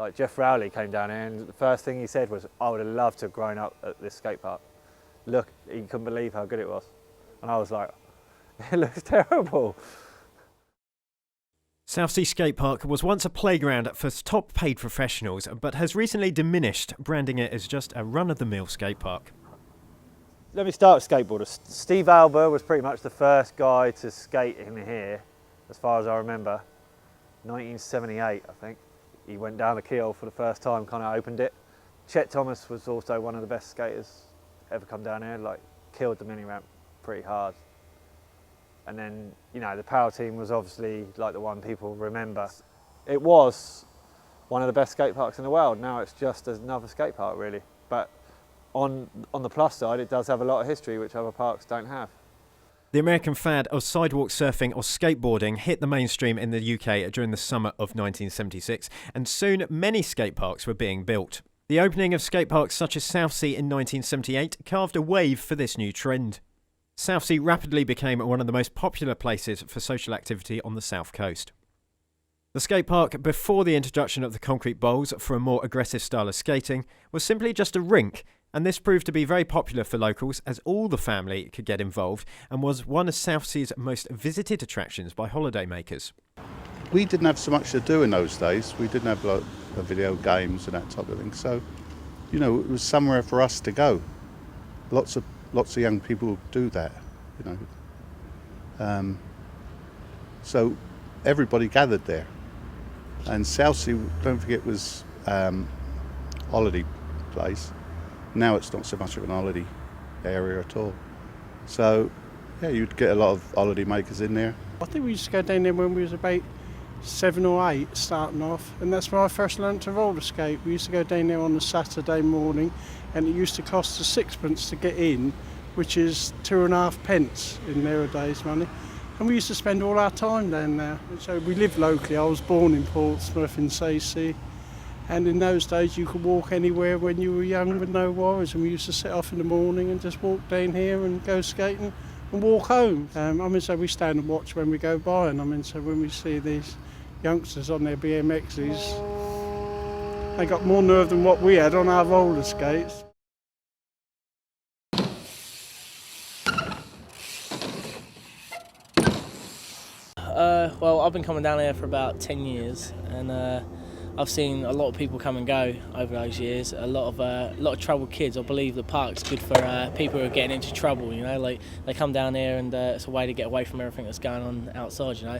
Like Jeff Rowley came down here and the first thing he said was, I would have loved to have grown up at this skate park. Look, he couldn't believe how good it was. And I was like, it looks terrible. Southsea Skatepark was once a playground for top paid professionals, but has recently diminished, branding it as just a run-of-the-mill skate park. Let me start with skateboarders. Steve Alber was pretty much the first guy to skate in here, as far as I remember. 1978, I think. He went down the keel for the first time, kind of opened it. Chet Thomas was also one of the best skaters ever come down here, like killed the mini ramp pretty hard. And then, you know, the power team was obviously like the one people remember. It was one of the best skate parks in the world. Now it's just another skate park, really. But on the plus side, it does have a lot of history, which other parks don't have. The American fad of sidewalk surfing or skateboarding hit the mainstream in the UK during the summer of 1976, and soon many skate parks were being built. The opening of skate parks such as Southsea in 1978 carved a wave for this new trend. Southsea rapidly became one of the most popular places for social activity on the south coast. The skate park, before the introduction of the concrete bowls for a more aggressive style of skating, was simply just a rink, and this proved to be very popular for locals as all the family could get involved and was one of Southsea's most visited attractions by holidaymakers. We didn't have so much to do in those days. We didn't have like the video games and that type of thing, so you know, it was somewhere for us to go. Lots of young people do that, you know. So everybody gathered there. And Southsea, don't forget, was holiday place. Now it's not so much of an holiday area at all. So yeah, you'd get a lot of holiday makers in there. I think we used to go down there when we was about 7 or 8 starting off, and that's where I first learnt to roller skate. We used to go down there on a Saturday morning, and it used to cost us 6p to get in, which is 2.5p in nowadays money. And we used to spend all our time down there. So we lived locally. I was born in Portsmouth in Southsea, and in those days you could walk anywhere when you were young with no worries. And we used to set off in the morning and just walk down here and go skating and walk home. So we stand and watch when we go by, and so when we see these youngsters on their BMXs, they got more nerve than what we had on our roller skates. Well, I've been coming down here for about 10 years, and I've seen a lot of people come and go over those years. A lot of troubled kids. I believe the park's good for people who are getting into trouble. You know, like they come down here and it's a way to get away from everything that's going on outside. You know,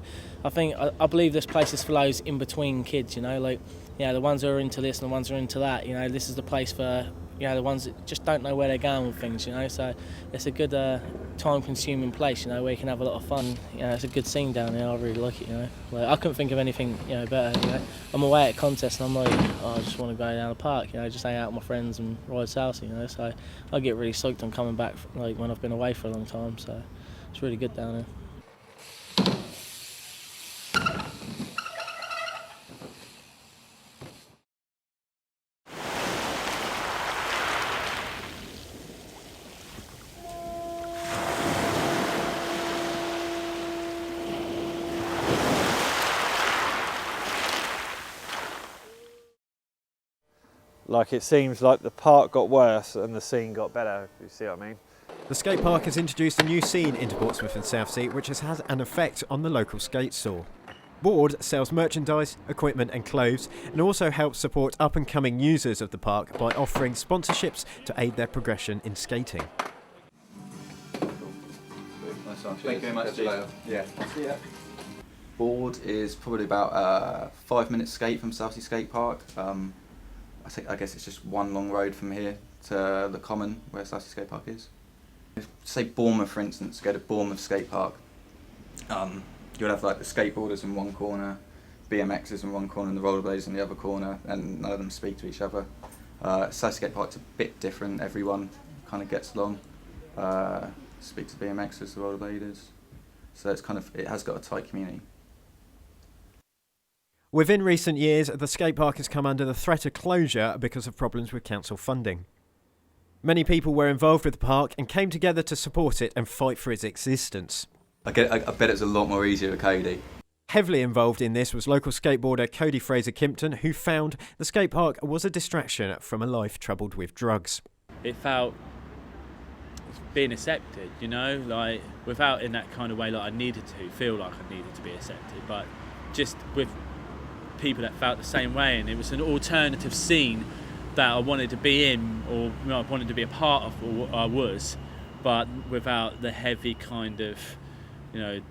I believe this place is for those in between kids. You know, like the ones who are into this and the ones who are into that. You know, this is the place for the ones that just don't know where they're going with things. You know, so it's a good time-consuming place. You know, where you can have a lot of fun. You know, it's a good scene down here. I really like it. You know, like I couldn't think of anything better. You know, I'm away at contests and I'm like, I just want to go down the park. You know, just hang out with my friends and ride Southsea. You know, so I get really stoked on coming back. Like when I've been away for a long time. So it's really good down here. Like it seems like the park got worse and the scene got better, if you see what I mean. The skate park has introduced a new scene into Portsmouth and Southsea, which has had an effect on the local skate store. Board sells merchandise, equipment and clothes, and also helps support up-and-coming users of the park by offering sponsorships to aid their progression in skating. Nice one. Thank you very much, Steve. Yeah. Board is probably about a 5-minute skate from Southsea Skatepark. I guess it's just one long road from here to the common where Southsea Skatepark is. If, say Bournemouth, for instance, go to Bournemouth Skatepark. You'll have like the skateboarders in one corner, BMXers in one corner, and the rollerblades in the other corner, and none of them speak to each other. Southsea Skatepark's a bit different. Everyone kind of gets along. Speak to BMXers, the rollerbladers. So it has got a tight community. Within recent years, the skate park has come under the threat of closure because of problems with council funding. Many people were involved with the park and came together to support it and fight for its existence. I bet it's a lot more easier with Cody. Heavily involved in this was local skateboarder Cody Fraser-Kimpton, who found the skate park was a distraction from a life troubled with drugs. It felt being accepted, you know, like without in that kind of way like I needed to feel like I needed to be accepted, but just with people that felt the same way, and it was an alternative scene that I wanted to be in, or I wanted to be a part of, or I was, but without the heavy kind of, you know,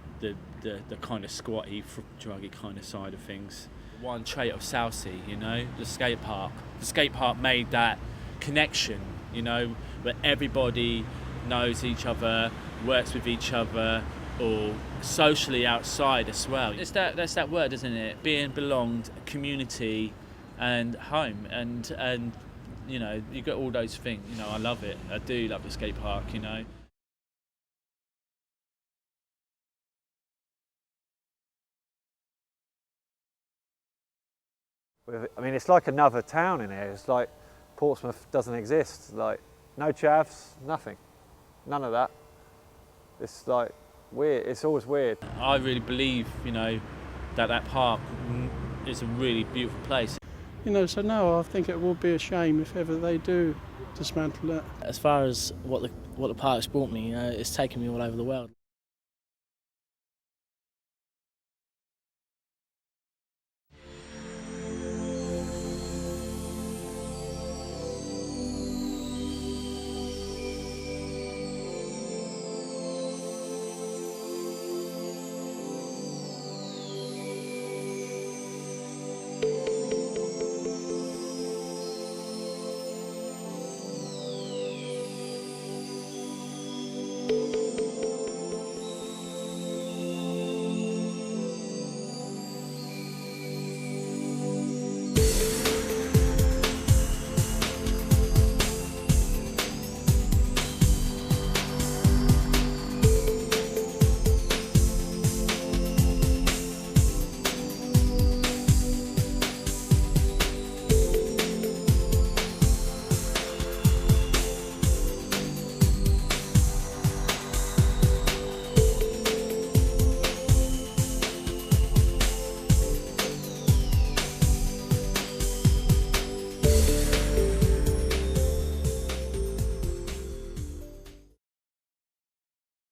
the kind of squatty, druggy kind of side of things. One trait of Southsea, you know, the skate park. The skate park made that connection, you know, where everybody knows each other, works with each other, or socially outside as well. That's that word, isn't it? Being belonged, community, and home, and you know, you got all those things. You know, I love it. I do love the skate park. You know. I mean, it's like another town in here. It's like Portsmouth doesn't exist. Like, no chavs, nothing. None of that. It's like weird. It's always weird. I really believe, you know, that park is a really beautiful place. You know, so no, I think it would be a shame if ever they do dismantle it. As far as what the park's brought me, you know, it's taken me all over the world.